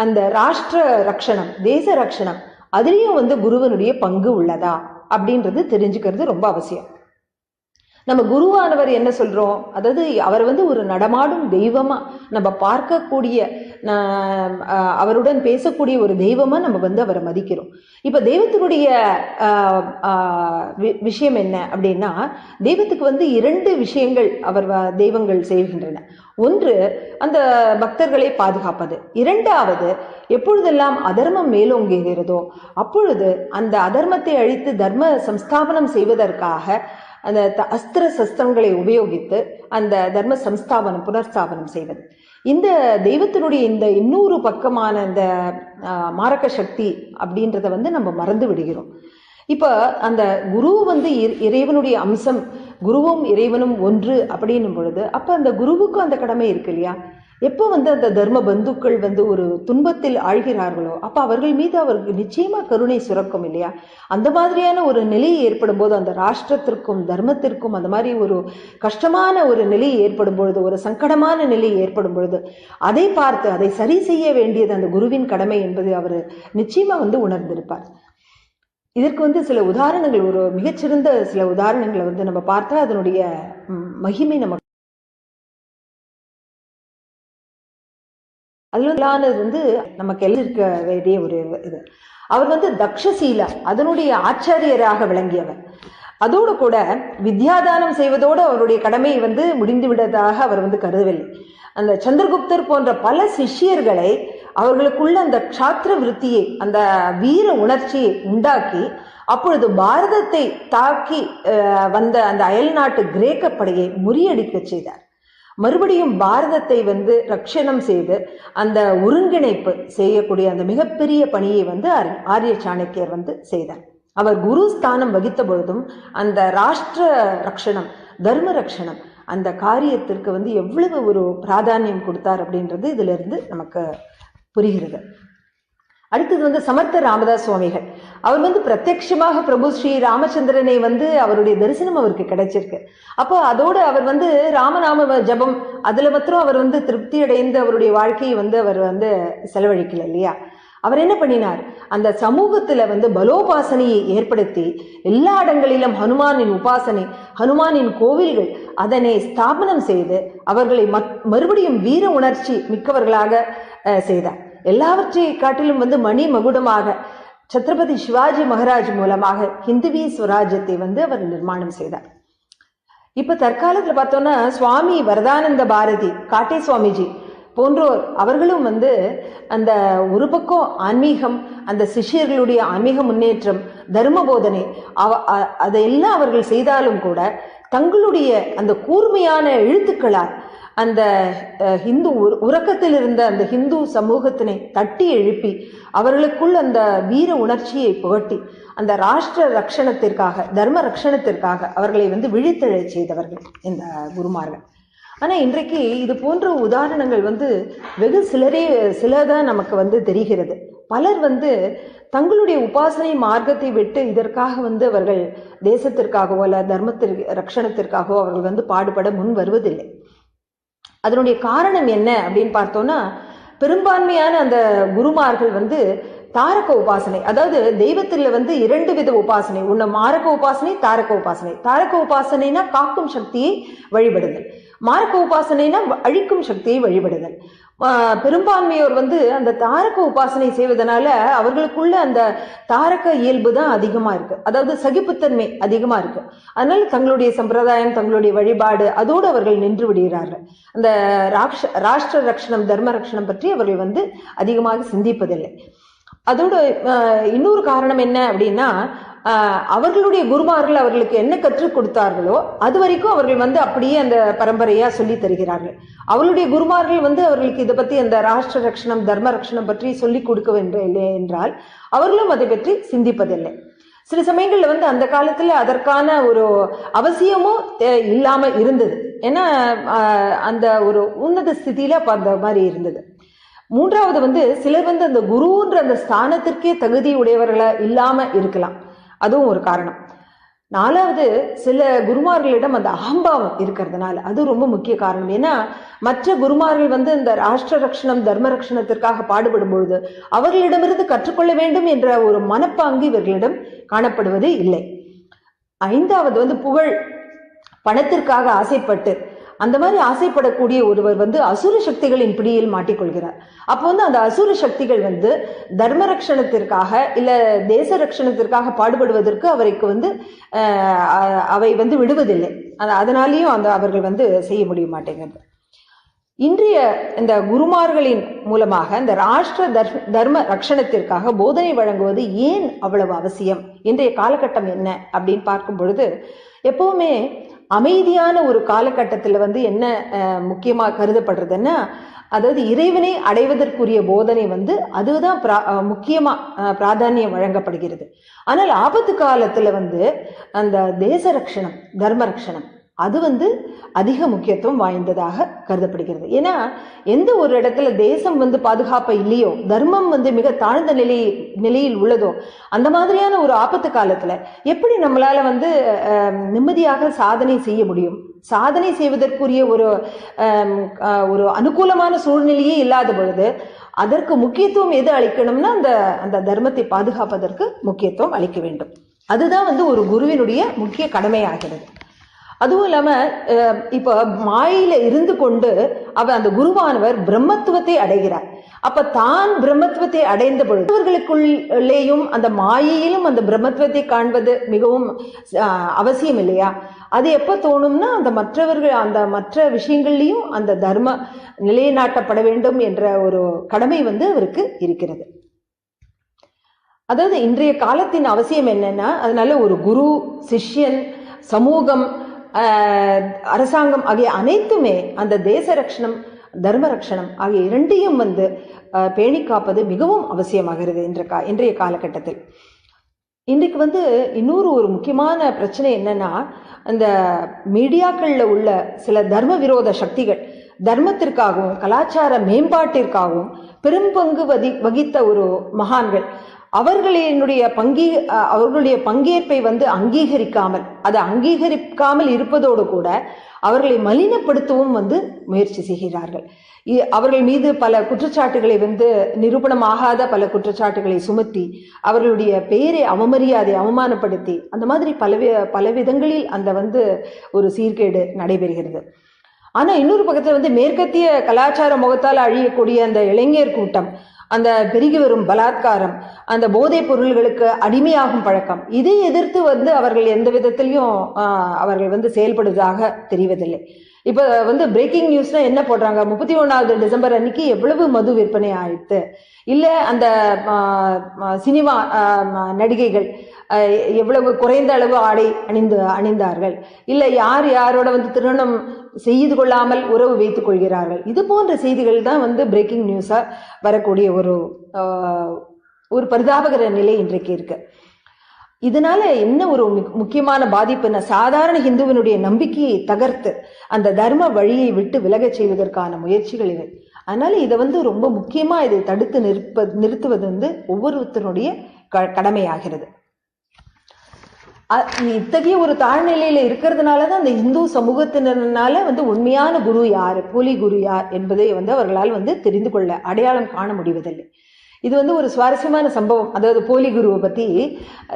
அந்த ராஷ்டிர ரக்ஷணம், தேச ரக்ஷணம் அதுலேயும் வந்து குருவனுடைய பங்கு உள்ளதா அப்படின்றது தெரிஞ்சுக்கிறது ரொம்ப அவசியம். நம்ம குருவானவர் என்ன சொல்றோம், அதாவது அவர் வந்து ஒரு நடமாடும் தெய்வமா நம்ம பார்க்கக்கூடிய, அவருடன் பேசக்கூடிய ஒரு தெய்வமா நம்ம வந்து அவரை மதிக்கிறோம். இப்ப தெய்வத்தினுடைய விஷயம் என்ன அப்படின்னா, தெய்வத்துக்கு வந்து 2 விஷயங்கள் தெய்வங்கள் செய்கின்றன. ஒன்று அந்த பக்தர்களை பாதுகாப்பது, 2வது எப்பொழுதெல்லாம் அதர்மம் மேலோங்குகிறதோ அப்பொழுது அந்த அதர்மத்தை அழித்து தர்ம சம்ஸ்தாபனம் செய்வதற்காக அந்த அஸ்திர சஸ்திரங்களை உபயோகித்து அந்த தர்ம சம்ஸ்தாபனம், புனர்ஸ்தாபனம் செய்வது. இந்த தெய்வத்தினுடைய இந்த இன்னொரு பக்கமான இந்த மாரக சக்தி அப்படின்றத வந்து நம்ம மறந்து விடுகிறோம். இப்ப அந்த குரு வந்து இறைவனுடைய அம்சம், குருவும் இறைவனும் ஒன்று அப்படின்னும் பொழுது அப்ப அந்த குருவுக்கும் அந்த கடமை இருக்கு இல்லையா? எப்போ வந்து அந்த தர்ம பந்துக்கள் வந்து ஒரு துன்பத்தில் ஆழ்கிறார்களோ அப்ப அவர்கள் மீது அவருக்கு நிச்சயமா கருணை சுரக்கும் இல்லையா? அந்த மாதிரியான ஒரு நிலை ஏற்படும் போது, அந்த ராஷ்டிரத்திற்கும் தர்மத்திற்கும் அந்த மாதிரி ஒரு கஷ்டமான ஒரு நிலை ஏற்படும் பொழுது, ஒரு சங்கடமான நிலை ஏற்படும் பொழுது அதை பார்த்து அதை சரி செய்ய வேண்டியது அந்த குருவின் கடமை என்பது அவர் நிச்சயமா வந்து உணர்ந்திருப்பார். இதற்கு வந்து சில உதாரணங்கள், ஒரு மிகச்சிறந்த சில உதாரணங்களை வந்து நம்ம பார்த்தா அதனுடைய மகிமை நமக்கு அதுல வந்து நமக்கு எல்லாம் இருக்க வேண்டிய ஒரு இது. அவர் வந்து தக்ஷசீலா அதனுடைய ஆச்சாரியராக விளங்கியவர். அதோடு கூட வித்யாதானம் செய்வதோடு அவருடைய கடமையை வந்து முடிந்து விட்டதாக அவர் வந்து கருதவில்லை. அந்த சந்திரகுப்தர் போன்ற பல சிஷ்யர்களை அவர்களுக்குள்ள அந்த க்ஷாத்திர விருத்தியை, அந்த வீர உணர்ச்சியை உண்டாக்கி அப்பொழுது பாரதத்தை தாக்கி வந்த அந்த அயல் நாட்டு கிரேக்க படையை முறியடிக்க செய்தார். மறுபடியும் பாரதத்தை வந்து ரட்சணம் செய்து அந்த ஒருங்கிணைப்பு செய்யக்கூடிய அந்த மிகப்பெரிய பணியை வந்து ஆரிய சாணக்கியர் வந்து செய்தார். அவர் குரு ஸ்தானம் வகித்த பொழுதும் அந்த ராஷ்டிர ரக்ஷணம், தர்ம ரக்ஷணம் அந்த காரியத்திற்கு வந்து எவ்வளவு ஒரு பிராதானியம் கொடுத்தார் அப்படின்றது இதுல இருந்து நமக்கு புரிகிறது. அடுத்தது வந்து சமர்த்த ராமதாஸ் சுவாமிகள். அவர் வந்து பிரத்யட்சமாக பிரபு ஸ்ரீ ராமச்சந்திரனை வந்து அவருடைய தரிசனம் அவருக்கு கிடைச்சிருக்கு. அப்போ அதோடு அவர் வந்து ராமநாம ஜபம் அதுல மாத்திரம் அவர் வந்து திருப்தி அடைந்து அவருடைய வாழ்க்கையை வந்து அவர் வந்து செலவழிக்கல இல்லையா? அவர் என்ன பண்ணினார், அந்த சமூகத்துல வந்து பலோபாசனையை ஏற்படுத்தி எல்லா இடங்களிலும் ஹனுமானின் உபாசனை, ஹனுமானின் கோவில்கள் அதனை ஸ்தாபனம் செய்து அவர்களை மறுபடியும் வீர உணர்ச்சி மிக்கவர்களாக செய்தார். எல்லாவற்றை காட்டிலும் வந்து மணி மகுடமாக சத்ரபதி சிவாஜி மகாராஜ் மூலமாக ஹிந்துவி ஸ்வராஜ்யத்தை வந்து அவர் நிர்மாணம் செய்தார். இப்ப தற்காலத்துல பார்த்தோம்னா சுவாமி வரதானந்த பாரதி, காட்டே சுவாமிஜி போன்றோர் அவர்களும் வந்து அந்த ஒரு பக்கம் ஆன்மீகம், அந்த சிஷ்யர்களுடைய ஆன்மீக முன்னேற்றம், தர்ம போதனை அதையெல்லாம் அவர்கள் செய்தாலும் கூட தங்களுடைய அந்த கூர்மையான எழுத்துக்களால் அந்த ஹிந்து உறக்கத்தில் இருந்த அந்த ஹிந்து சமூகத்தினை தட்டி எழுப்பி அவர்களுக்குள் அந்த வீர உணர்ச்சியை புகட்டி அந்த ராஷ்டிர ரக்ஷணத்திற்காக, தர்ம ரக்ஷணத்திற்காக அவர்களை வந்து விழித்தெழச் செய்தவர்கள் இந்த குருமார்கள். ஆனால் இன்றைக்கு இது போன்ற உதாரணங்கள் வந்து வெகு சிலதான் நமக்கு வந்து தெரிகிறது. பலர் வந்து தங்களுடைய உபாசனை மார்க்கத்தை விட்டு இதற்காக வந்து அவர்கள் தேசத்திற்காகவோ அல்ல தர்மத்திற்கு ரக்ஷணத்திற்காகவோ அவர்கள் வந்து பாடுபட முன் வருவதில்லை. அதனுடைய காரணம் என்ன அப்படின்னு பார்த்தோம்னா, பெரும்பான்மையான அந்த குருமார்கள் வந்து தாரக உபாசனை, அதாவது தெய்வத்தில் வந்து 2 வித உபாசனை, ஒன்று மாரக உபாசனை, தாரக உபாசனை. தாரக உபாசனைனா காக்கும் சக்தியை வழிபடுதல், மாரக உபாசனைனா அழிக்கும் சக்தியை வழிபடுதல். பெரும்பான்மையோர் வந்து அந்த தாரக உபாசனை செய்வதனால அவர்களுக்குள்ள அந்த தாரக இயல்பு தான் அதிகமா இருக்கு, அதாவது சகிப்புத்தன்மை அதிகமா இருக்கு. அதனால தங்களுடைய சம்பிரதாயம், தங்களுடைய வழிபாடு அதோடு அவர்கள் நின்று விடுகிறார்கள். அந்த ராஷ்டிர ரக்ஷணம், தர்ம ரக்ஷணம் பற்றி அவர்கள் வந்து அதிகமாக சிந்திப்பதில்லை. அதோட இன்னொரு காரணம் என்ன அப்படின்னா, அவர்களுடைய குருமார்கள் அவர்களுக்கு என்ன கற்றுக் கொடுத்தார்களோ அது வரைக்கும் அவர்கள் வந்து அப்படியே அந்த பரம்பரையா சொல்லி தருகிறார்கள். அவர்களுடைய குருமார்கள் வந்து அவர்களுக்கு இதை பத்தி அந்த ராஷ்டிர ரக்ஷணம், தர்ம ரக்ஷணம் பற்றி சொல்லிக் கொடுக்கவில்லை என்றால் அவர்களும் அதை பற்றி சிந்திப்பதில்லை. சில சமயங்கள்ல வந்து அந்த காலத்துல அதற்கான ஒரு அவசியமும் இல்லாம இருந்தது. ஏன்னா அந்த ஒரு உன்னத ஸ்திதியில அந்த மாதிரி இருந்தது. மூன்றாவது வந்து சிலர் வந்து அந்த குருன்ற அந்த ஸ்தானத்திற்கே தகுதி உடையவர்களா இல்லாம இருக்கலாம், அதுவும் ஒரு காரணம். நாலாவது, சில குருமார்களிடம் அந்த அகம்பாவம் இருக்கிறதுனால அது ரொம்ப முக்கிய காரணம். ஏன்னா மற்ற குருமார்கள் வந்து இந்த ராஷ்டிர ரக்ஷணம், தர்ம ரக்ஷணத்திற்காக பாடுபடும் பொழுது அவர்களிடமிருந்து கற்றுக்கொள்ள வேண்டும் என்ற ஒரு மனப்பாங்கு இவர்களிடம் காணப்படுவது இல்லை. ஐந்தாவது வந்து புகழ், பணத்திற்காக ஆசைப்பட்டு அந்த மாதிரி ஆசைப்படக்கூடிய ஒருவர் வந்து அசுர சக்திகளின் பிடியில் மாட்டிக்கொள்கிறார். அப்போ வந்து அந்த அசுர சக்திகள் வந்து தர்ம ரக்ஷணத்திற்காக இல்ல தேச ரக்ஷணத்திற்காக பாடுபடுவதற்கு அவருக்கு வந்து அவை வந்து விடுவதில்லை. அதனாலேயும் அவர்கள் வந்து செய்ய முடிய மாட்டேங்கிறது. இன்றைய இந்த குருமார்களின் மூலமாக இந்த ராஷ்டிர தர்ம ரக்ஷணத்திற்காக போதனை வழங்குவது ஏன் அவ்வளவு அவசியம், இன்றைய காலகட்டம் என்ன அப்படின்னு பார்க்கும் பொழுது, எப்பவுமே அமைதியான ஒரு காலகட்டத்தில் வந்து என்ன முக்கியமாக கருதப்படுறதுன்னா, அதாவது இறைவனை அடைவதற்குரிய போதனை வந்து அதுதான் பிராதானியம் வழங்கப்படுகிறது. ஆனால் ஆபத்து காலத்துல வந்து அந்த தேச ரக்ஷணம், தர்ம ரக்ஷணம் அது வந்து அதிக முக்கியத்துவம் வாய்ந்ததாக கருதப்படுகிறது. ஏன்னா எந்த ஒரு இடத்துல தேசம் வந்து பாதுகாப்பா இல்லையோ, தர்மம் வந்து மிக தாழ்ந்த நிலையில் உள்ளதோ, அந்த மாதிரியான ஒரு ஆபத்து காலத்துல எப்படி நம்மளால வந்து நிம்மதியாக சாதனை செய்ய முடியும்? சாதனை செய்வதற்குரிய ஒரு அனுகூலமான சூழ்நிலையே இல்லாத பொழுது அதற்கு முக்கியத்துவம் எது அளிக்கணும்னா அந்த தர்மத்தை பாதுகாப்பதற்கு முக்கியத்துவம் அளிக்க வேண்டும். அதுதான் வந்து ஒரு குருவினுடைய முக்கிய கடமையாகிறது. அதுவும் இல்லாம இப்ப மாயில இருந்து கொண்டு அந்த குருவானவர் பிரம்மத்துவத்தை அடைகிறார். அப்ப தான் பிரம்மத்துவத்தை அடைந்த பொழுது அவர்களுக்குள்ளேயும் அந்த மாயையிலும் அந்த பிரம்மத்துவத்தை காண்பது மிகவும் அவசியம் இல்லையா? அது எப்ப தோணும்னா அந்த மற்ற விஷயங்கள்லயும் அந்த தர்ம நிலைநாட்டப்பட வேண்டும் என்ற ஒரு கடமை வந்து அவருக்கு இருக்கிறது. அதாவது இன்றைய காலத்தின் அவசியம் என்னன்னா, அதனால ஒரு குரு, சிஷ்யன், சமூகம், அரசாங்கம் ஆகிய அனைத்துமே அந்த தேச ரக்ஷணம், தர்ம ரக்ஷணம் ஆகிய இரண்டையும் வந்து பேணி காப்பது மிகவும் அவசியமாகிறது இன்றைய காலகட்டத்தில். இன்றைக்கு வந்து இன்னொரு ஒரு முக்கியமான பிரச்சனை என்னன்னா, அந்த மீடியாக்கள்ல உள்ள சில தர்ம விரோத சக்திகள் தர்மத்திற்காகவும் கலாச்சார மேம்பாட்டிற்காகவும் பெரும்பங்கு வகித்த ஒரு மகான்கள் அவர்களுடைய பங்கேற்பை வந்து அதை அங்கீகரிக்காமல் இருப்பதோடு கூட அவர்களை மலினப்படுத்தவும் வந்து முயற்சி செய்கிறார்கள். அவர்கள் மீது பல குற்றச்சாட்டுகளை வந்து நிரூபணமாகாத பல குற்றச்சாட்டுகளை சுமத்தி அவர்களுடைய பெயரை அவமானப்படுத்தி அந்த மாதிரி பல விதங்களில் அந்த வந்து ஒரு சீர்கேடு நடைபெறுகிறது. ஆனா இன்னொரு பக்கத்துல வந்து மேற்கத்திய கலாச்சார முகத்தால் அழியக்கூடிய அந்த இளைஞர் கூட்டம், அந்த பெருகி வரும் பலாத்காரம், அந்த போதைப் பொருள்களுக்கு அடிமையாகும் பழக்கம், இதை எதிர்த்து வந்து அவர்கள் எந்த விதத்திலையும் அவர்கள் வந்து செயல்படுவதாக தெரிவதில்லை. இப்ப வந்து பிரேக்கிங் நியூஸ்ல என்ன போடுறாங்க, 31வது டிசம்பர் அன்னைக்கு எவ்வளவு மது விற்பனை ஆயிடுத்து, இல்ல அந்த சினிமா நடிகைகள் எவ்வளவு குறைந்த அளவு ஆடை அணிந்தார்கள், இல்ல யாரோட வந்து திருமணம் செய்து கொள்ளாமல் உறவு வைத்துக் கொள்கிறார்கள். இது போன்ற செய்திகள் தான் வந்து பிரேக்கிங் நியூஸா வரக்கூடிய ஒரு பரிதாபகர நிலை இன்றைக்கு இருக்கு. இதனால என்ன ஒரு முக்கியமான பாதிப்புன்னா, சாதாரண ஹிந்துவனுடைய நம்பிக்கையை தகர்த்து அந்த தர்ம வழியை விட்டு விலகச் செய்வதற்கான முயற்சிகள் இவை. அதனால இதை வந்து ரொம்ப முக்கியமா இதை தடுத்து நிறுத்துவது வந்து ஒவ்வொருத்தருடைய கடமையாகிறது. இத்தகைய ஒரு தாழ்நிலையில இருக்கிறதுனாலதான் அந்த இந்து சமூகத்தினரால வந்து உண்மையான குரு யார், போலி குரு யார் என்பதை வந்து அவர்களால் வந்து தெரிந்து கொள்ள, அடையாளம் காண முடிவதில்லை. இது வந்து ஒரு சுவாரஸ்யமான சம்பவம். அதாவது போலி குருவை பத்தி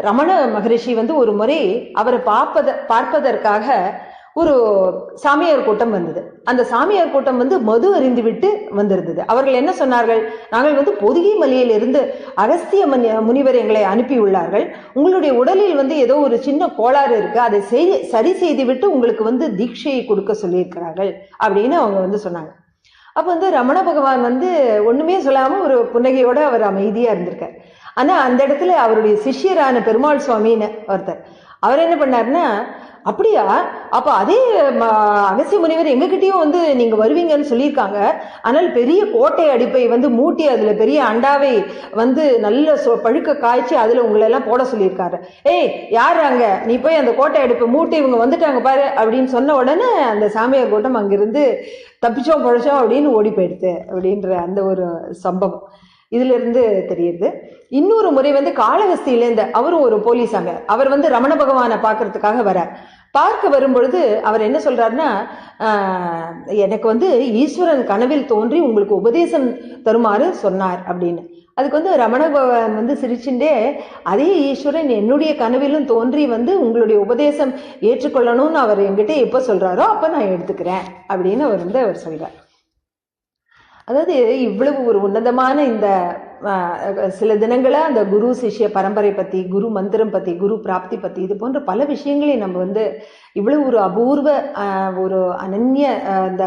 ரமண மகரிஷி வந்து ஒரு முறை அவரை பார்ப்பதற்காக ஒரு சாமியார் கூட்டம் வந்தது. அந்த சாமியார் கூட்டம் வந்து மது அறிந்து விட்டு வந்திருந்தது. அவர்கள் என்ன சொன்னார்கள், நாங்கள் வந்து பொதிகை மலையிலிருந்து அகஸ்திய முனிவர் எங்களை அனுப்பியுள்ளார்கள், உங்களுடைய உடலில் வந்து ஏதோ ஒரு சின்ன கோளாறு இருக்கு, அதை சரி செய்து விட்டு உங்களுக்கு வந்து தீட்சையை கொடுக்க சொல்லியிருக்கிறார்கள் அப்படின்னு அவங்க வந்து சொன்னாங்க. அப்ப வந்து ரமண பகவான் வந்து ஒண்ணுமே சொல்லாம ஒரு புன்னகையோட அவர் அமைதியா இருந்திருக்கார். ஆனா அந்த இடத்துல அவருடைய சிஷ்யரான பெருமாள் சுவாமின்னு ஒருத்தர், அவர் என்ன பண்ணாருன்னா, அப்படியா, அப்ப அதே அகஸ்திய முனிவர் எங்ககிட்டயும் வந்து நீங்க வருவீங்கன்னு சொல்லியிருக்காங்க, ஆனால் பெரிய கோட்டை அடுப்பை வந்து மூட்டி அதுல பெரிய அண்டாவை வந்து நல்ல பழுக்க காய்ச்சி அதுல உங்களை எல்லாம் போட சொல்லியிருக்காரு. ஏய் யார் அங்க, நீ போய் அந்த கோட்டை அடுப்பை மூட்டி இவங்க வந்துட்டாங்க பாரு அப்படின்னு சொன்ன உடனே அந்த சாமியார் கூட்டம் அங்கிருந்து தப்பிச்சோம் பழச்சோம் அப்படின்னு ஓடி போயிடுது அப்படின்ற அந்த ஒரு சம்பவம் இதுல இருந்து தெரியுது. இன்னொரு முறை வந்து காளஹஸ்தியிலேருந்து அவரும் ஒரு போலி சாமியார், அவர் வந்து ரமண பகவானை பார்க்கறதுக்காக வரார். பார்க்க வரும்பொழுது அவர் என்ன சொல்றாருன்னா, எனக்கு வந்து ஈஸ்வரன் கனவில் தோன்றி உங்களுக்கு உபதேசம் தருமாறு சொன்னார் அப்படின்னு. அதுக்கு வந்து ரமண பகவான் வந்து சிரிச்சுட்டே, அதே ஈஸ்வரன் என்னுடைய கனவிலும் தோன்றி வந்து உங்களுடைய உபதேசம் ஏற்றுக்கொள்ளணும்னு அவர் என்கிட்ட எப்ப சொல்றாரோ அப்ப நான் எடுத்துக்கிறேன் அப்படின்னு அவர் சொல்றார். அதாவது இவ்வளவு ஒரு உன்னதமான இந்த சில தினங்களா அந்த குரு சிஷ்ய பரம்பரை பத்தி, குரு மந்திரம் பத்தி, குரு பிராப்தி பத்தி, இது போன்ற பல விஷயங்களை நம்ம வந்து இவ்வளவு ஒரு அபூர்வ ஒரு அனன்ய அந்த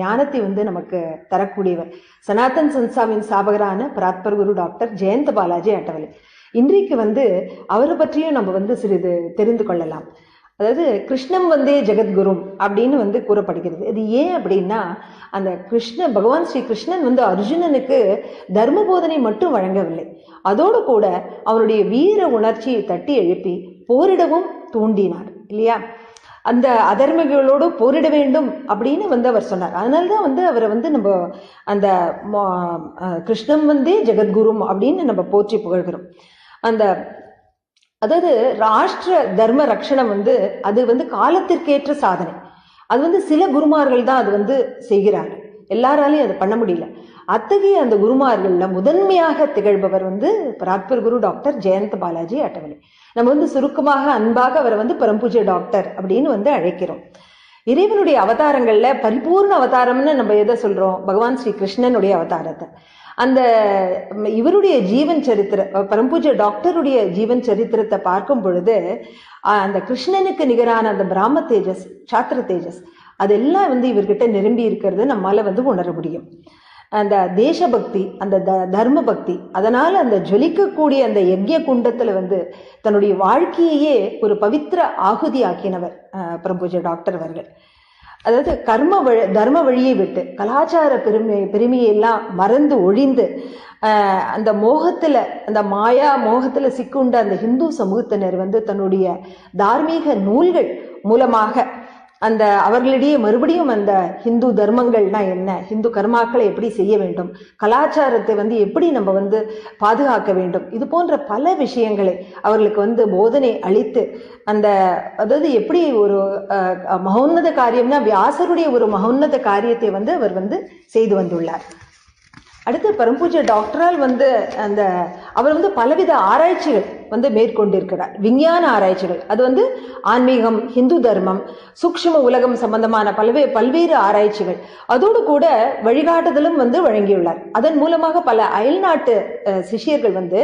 ஞானத்தை வந்து நமக்கு தரக்கூடியவர் சனாதன் சன்ஸ்தாவின் ஸ்தாபகரான பராத்பர் குரு டாக்டர் ஜெயந்த பாலாஜி அட்டவலே. இன்றைக்கு வந்து அவரை பற்றியும் நம்ம வந்து சிறிது தெரிந்து கொள்ளலாம். அதாவது கிருஷ்ணம் வந்தே ஜெகத்குரும் அப்படின்னு வந்து கூறப்படுகிறது. இது ஏன் அப்படின்னா, அந்த பகவான் ஸ்ரீ கிருஷ்ணன் வந்து அர்ஜுனனுக்கு தர்ம போதனை மட்டும் வழங்கவில்லை, அதோடு கூட அவனுடைய வீர உணர்ச்சியை தட்டி எழுப்பி போரிடவும் தூண்டினார் இல்லையா. அந்த அதர்மிகளோடு போரிட வேண்டும் அப்படின்னு வந்து அவர் சொன்னார். அதனால்தான் வந்து அவரை வந்து நம்ம அந்த கிருஷ்ணம் வந்தே ஜெகத்குரும் அப்படின்னு நம்ம போற்றி புகழ்கிறோம். அதாவது ராஷ்டிர தர்ம ரக்ஷணம் வந்து அது வந்து காலத்திற்கேற்ற சாதனை. அது வந்து சில குருமார்கள் தான் அது வந்து செய்கிறார்கள், எல்லாராலையும் அதை பண்ண முடியல. அத்தகைய அந்த குருமார்கள்ல முதன்மையாக திகழ்பவர் வந்து பராத்பர் குரு டாக்டர் ஜெயந்த பாலாஜி அட்டவலே. நம்ம வந்து சுருக்கமாக அன்பாக அவரை வந்து பரம்பூஜ்ய டாக்டர் அப்படின்னு வந்து அழைக்கிறோம். இறைவனுடைய அவதாரங்கள்ல பரிபூர்ண அவதாரம்னு நம்ம எதை சொல்றோம், பகவான் ஸ்ரீ கிருஷ்ணனுடைய அவதாரத்தை. அந்த இவருடைய ஜீவன் சரித்திர பரம்பூஜ்ய டாக்டருடைய ஜீவன் சரித்திரத்தை பார்க்கும் பொழுது அந்த கிருஷ்ணனுக்கு நிகரான அந்த பிராம தேஜஸ், சாத்திர தேஜஸ் அதெல்லாம் வந்து இவர்கிட்ட நிரம்பி இருக்கிறது நம்மால வந்து உணர முடியும். அந்த தேசபக்தி, அந்த தர்ம பக்தி, அதனால அந்த ஜொலிக்கக்கூடிய அந்த யஜ்ய குண்டத்துல வந்து தன்னுடைய வாழ்க்கையே ஒரு பவித்திர ஆகுதி ஆக்கினவர் பரம்பூஜ்ய டாக்டர் அவர்கள். அதாவது தர்ம வழியை விட்டு கலாச்சார பெருமையெல்லாம் மறந்து ஒழிந்து அந்த மோகத்துல, அந்த மாயா மோகத்துல சிக்குண்ட அந்த ஹிந்து சமூகத்தினர் வந்து தன்னுடைய தார்மீக நூல்கள் மூலமாக அந்த அவர்களிடையே மறுபடியும் அந்த ஹிந்து தர்மங்கள்னா என்ன, ஹிந்து கர்மாக்களை எப்படி செய்ய வேண்டும், கலாச்சாரத்தை வந்து எப்படி நம்ம வந்து பாதுகாக்க வேண்டும், இது போன்ற பல விஷயங்களை அவர்களுக்கு வந்து போதனை அளித்து அந்த அதாவது எப்படி ஒரு மகோன்னத காரியம்னா வியாசருடைய ஒரு மகோன்னத காரியத்தை வந்து அவர் வந்து செய்து வந்துள்ளார். அடுத்து பரம்பூஜ்ய டாக்டரால் வந்து அந்த அவர் வந்து பலவித ஆராய்ச்சிகள் வந்து மேற்கொண்டிருக்கிறார், விஞ்ஞான ஆராய்ச்சிகள். அது வந்து ஆன்மீகம், ஹிந்து தர்மம், சூக்ஷ்ம உலகம் சம்பந்தமான பல்வேறு ஆராய்ச்சிகள், அதோடு கூட வழிகாட்டுதலும் வந்து வழங்கியுள்ளார். அதன் மூலமாக பல அயல்நாட்டு சிஷியர்கள் வந்து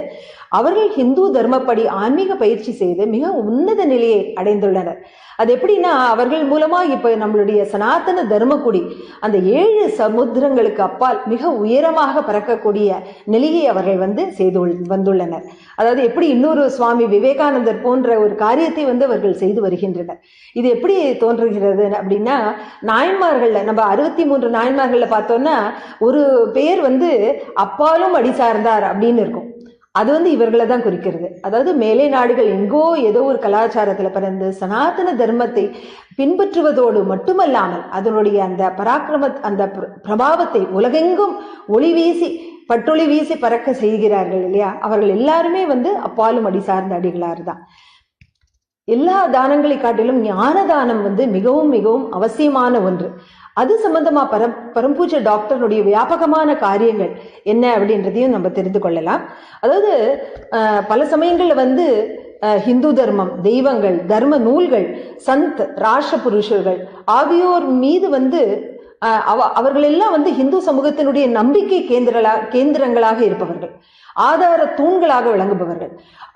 அவர்கள் ஹிந்து தர்மப்படி ஆன்மீக பயிற்சி செய்து மிக உன்னத நிலையை அடைந்துள்ளனர். அது எப்படின்னா அவர்கள் மூலமா இப்ப நம்மளுடைய சனாதன தர்மக்குடி அந்த 7 சமுத்திரங்களுக்கு அப்பால் மிக உயரமாக பறக்கக்கூடிய நிலையை அவர்கள் வந்து செய்து வந்துள்ளனர். அதாவது எப்படி இன்னொரு சுவாமி விவேகானந்தர் போன்ற ஒரு காரியத்தை வந்து அவர்கள் செய்து வருகின்றனர். இது எப்படி தோன்றுகிறது அப்படின்னா, நாயன்மார்கள்ல நம்ம 63 நாயன்மார்கள்ல பார்த்தோம்னா ஒரு பெயர் வந்து அப்பாலும் அடி சார்ந்தார் அப்படின்னு இருக்கும். அது வந்து இவர்களை தான் குறிக்கிறது. அதாவது மேலை நாடுகள் எங்கோ ஏதோ ஒரு கலாச்சாரத்தில் பிறந்து சனாதன தர்மத்தை பின்பற்றுவதோடு மட்டுமல்லாமல் அதனுடைய அந்த அந்த பிரபாவத்தை உலகெங்கும் ஒளி வீசி பட்டொளி வீசி பறக்க செய்கிறார்கள் இல்லையா. அவர்கள் எல்லாருமே வந்து அப்பாலும் அடி சார்ந்த அடிகளார் தான். எல்லா தானங்களை காட்டிலும் ஞான தானம் வந்து மிகவும் மிகவும் அவசியமான ஒன்று. அது சம்பந்தமா பரம்பூஜ்ய டாக்டருடைய வியாபகமான காரியங்கள் என்ன அப்படின்றதையும் நம்ம தெரிந்து கொள்ளலாம். அதாவது பல சமயங்கள்ல வந்து ஹிந்து தர்மம், தெய்வங்கள், தர்ம நூல்கள், சந்த், ராஷ புருஷர்கள் ஆகியோர் மீது வந்து அவர்கள் எல்லாம் வந்து ஹிந்து சமூகத்தினுடைய நம்பிக்கை கேந்திரங்களாக இருப்பவர்கள், ஆதார தூண்களாக விளங்குபவர்கள்.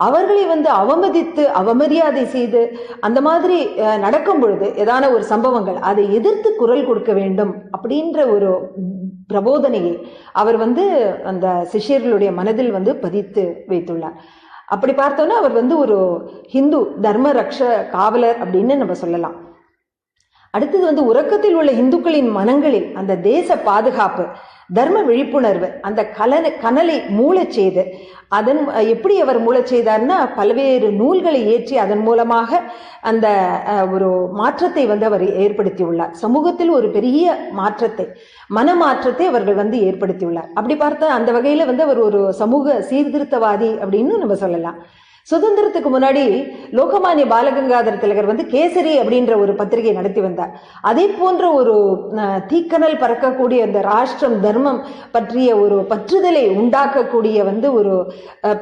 அவர்களை வந்து அவமதித்து அவமரியாதை செய்து அந்த மாதிரி நடக்கும் பொழுது ஏதான ஒரு சம்பவங்கள் அதை எதிர்த்து குரல் கொடுக்க வேண்டும் அப்படின்ற ஒரு பிரபோதனையை அவர் வந்து அந்த சிஷ்யர்களுடைய மனதில் வந்து பதித்து வைத்துள்ளார். அப்படி பார்த்தோன்னா அவர் வந்து ஒரு ஹிந்து தர்ம ரக்ஷ காவலர் அப்படின்னு நம்ம சொல்லலாம். அடுத்தது வந்து உறக்கத்தில் உள்ள இந்துக்களின் மனங்களில் அந்த தேச பாதுகாப்பு, தர்ம விழிப்புணர்வு, அந்த கனலை மூளச் செய்து அதன் எப்படி அவர் மூளச் செய்தார்னா பல்வேறு நூல்களை ஏற்றி அதன் மூலமாக அந்த ஒரு மாற்றத்தை வந்து அவர் ஏற்படுத்தியுள்ளார். சமூகத்தில் ஒரு பெரிய மாற்றத்தை, மனமாற்றத்தை அவர்கள் வந்து ஏற்படுத்தியுள்ளார். அப்படி பார்த்தா அந்த வகையில வந்து அவர் ஒரு சமூக சீர்திருத்தவாதி அப்படின்னு நம்ம சொல்லலாம். சுதந்திரத்துக்கு முன்னாடி லோகமானிய பாலகங்காதர திலகர் வந்து கேசரி அப்படின்ற ஒரு பத்திரிகை நடத்தி வந்தார். அதே போன்ற ஒரு தீக்கனல் பறக்கக்கூடிய அந்த ராஷ்டிரம் தர்மம் பற்றிய ஒரு பற்றுதலை உண்டாக்கக்கூடிய வந்து ஒரு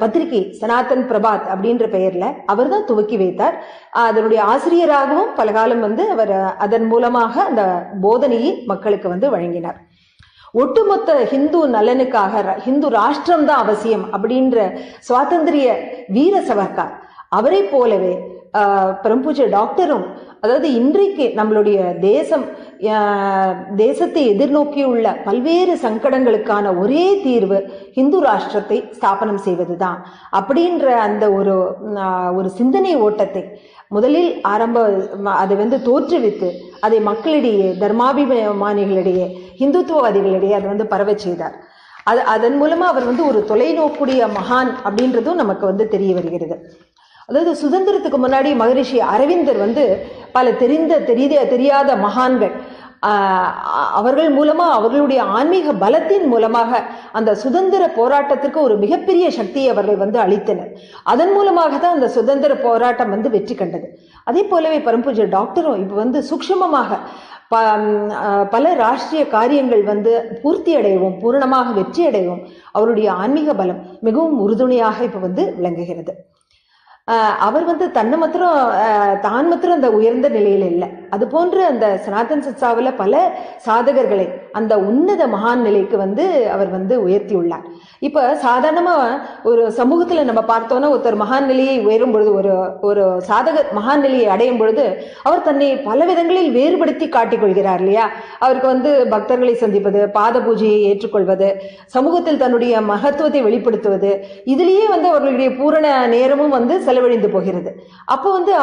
பத்திரிகை சனாதன் பிரபாத் அப்படின்ற பெயர்ல அவர் தான் துவக்கி வைத்தார். அதனுடைய ஆசிரியராகவும் பல காலம் வந்து அவர் அதன் மூலமாக அந்த போதனையை மக்களுக்கு வந்து வழங்கினார். ஒட்டுமொத்த ஹிந்து நலனுக்காக ஹிந்து ராஷ்டிரம் தான் அவசியம் அப்படின்ற சுவாதந்திரிய வீர சவர்கார் அவரை போலவே பரம்பூஜ்ய டாக்டரும், அதாவது இன்றைக்கு நம்மளுடைய தேசத்தை எதிர்நோக்கியுள்ள பல்வேறு சங்கடங்களுக்கான ஒரே தீர்வு ஹிந்து ராஷ்டிரத்தை ஸ்தாபனம் செய்வதுதான் அப்படின்ற அந்த ஒரு சிந்தனை ஓட்டத்தை முதலில் அதை வந்து தோற்றுவித்து அதை மக்களிடையே, தர்மாபிமானிகளிடையே, ஹிந்துத்துவவாதிகளிடையே அதை வந்து பரவ செய்தார். அதன் மூலமா அவர் வந்து ஒரு தொலைநோக்குடைய மகான் அப்படின்றதும் நமக்கு வந்து தெரிய வருகிறது. அதாவது சுதந்திரத்துக்கு முன்னாடி மகரிஷி அரவிந்தர் வந்து பல தெரியாத மகான்கள் அவர்கள் மூலமா அவர்களுடைய ஆன்மீக பலத்தின் மூலமாக அந்த சுதந்திர போராட்டத்திற்கு ஒரு மிகப்பெரிய சக்தியை அவர்கள் வந்து அளித்தனர். அதன் மூலமாக தான் அந்த சுதந்திர போராட்டம் வந்து வெற்றி கண்டது. அதே போலவே பரம்பூஜ்ய டாக்டரும் இப்ப வந்து சூக்ஷ்மமாக பல ராஷ்டிரிய காரியங்கள் வந்து பூர்த்தி அடையவும் பூரணமாக வெற்றி அடையவும் அவருடைய ஆன்மீக பலம் மிகவும் உறுதுணையாக இப்ப வந்து விளங்குகிறது. அவர் வந்து தான் மாத்திரம் அந்த உயர்ந்த நிலையில இல்லை. அது போன்று அந்த சனாதன் சன்ஸ்தாவில் பல சாதகர்களை அந்த உன்னத மகான் நிலைக்கு வந்து அவர் வந்து உயர்த்தியுள்ளார். இப்ப சாதாரணமா ஒரு சமூகத்துல நம்ம பார்த்தோம்னா ஒருத்தர் மகான் நிலையை உயரும் பொழுது, ஒரு சாதகர் மகான் நிலையை அடையும் பொழுது அவர் தன்னை பல விதங்களில் வேறுபடுத்தி காட்டிக்கொள்கிறார் இல்லையா. அவருக்கு வந்து பக்தர்களை சந்திப்பது, பாத பூஜையை ஏற்றுக்கொள்வது, சமூகத்தில் தன்னுடைய மகத்துவத்தை வெளிப்படுத்துவது, இதுலேயே வந்து அவர்களுடைய பூரண நேரமும் வந்து செலவழிந்து போகிறது. அப்போ வந்து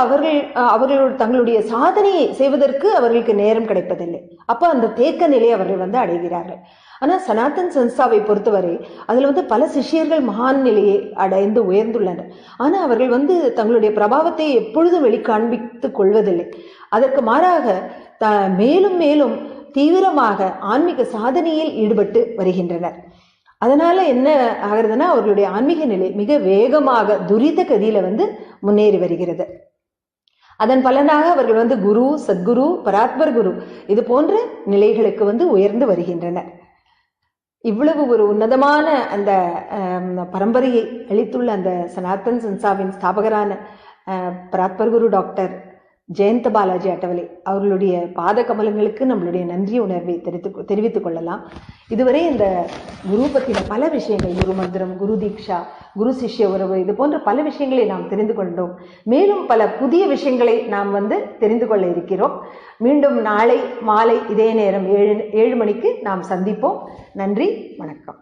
அவர்கள் தங்களுடைய சாதனையை செய்வதற்கு அவர்களுக்கு நேரம் கிடைப்பதில்லை. அப்ப அந்த தேக்க நிலையை அவர்கள் வந்து அடைகிறார்கள். ஆனா சனாதன் சன்ஸ்தாவை பொறுத்தவரை அதுல வந்து பல சிஷ்யர்கள் மகான் நிலையை அடைந்து உயர்ந்துள்ளனர். ஆனா அவர்கள் வந்து தங்களுடைய பிரபாவத்தை எப்பொழுதும் வெளிக்காண்பித்துக் கொள்வதில்லை. அதற்கு மாறாக மேலும் மேலும் தீவிரமாக ஆன்மீக சாதனையில் ஈடுபட்டு வருகின்றனர். அதனால என்ன ஆகுறதுன்னா அவர்களுடைய ஆன்மீக நிலை மிக வேகமாக துரித கதியில முன்னேறி வருகிறது. அதன் பலனாக அவர்கள் குரு, சத்குரு, பராத்பர் குரு இது போன்ற நிலைகளுக்கு உயர்ந்து வருகின்றனர். இவ்வளவு ஒரு உன்னதமான அந்த பரம்பரையை அளித்துள்ள அந்த சனாதன் சன்ஸ்தாவின் ஸ்தாபகரான பராத்பர் குரு டாக்டர் ஜெயந்த பாலாஜி அட்டவலே அவர்களுடைய பாத கமலங்களுக்கு நம்மளுடைய நன்றி உணர்வை தெரிவித்துக் கொள்ளலாம். இதுவரை இந்த குரு பற்றின பல விஷயங்கள், குரு மந்திரம், குரு தீக்ஷா, குரு சிஷ்ய உறவு இது போன்ற பல விஷயங்களை நாம் தெரிந்து கொண்டோம். மேலும் பல புதிய விஷயங்களை நாம் தெரிந்து கொள்ள இருக்கிறோம். மீண்டும் நாளை மாலை இதே நேரம் 7 மணிக்கு நாம் சந்திப்போம். நன்றி, வணக்கம்.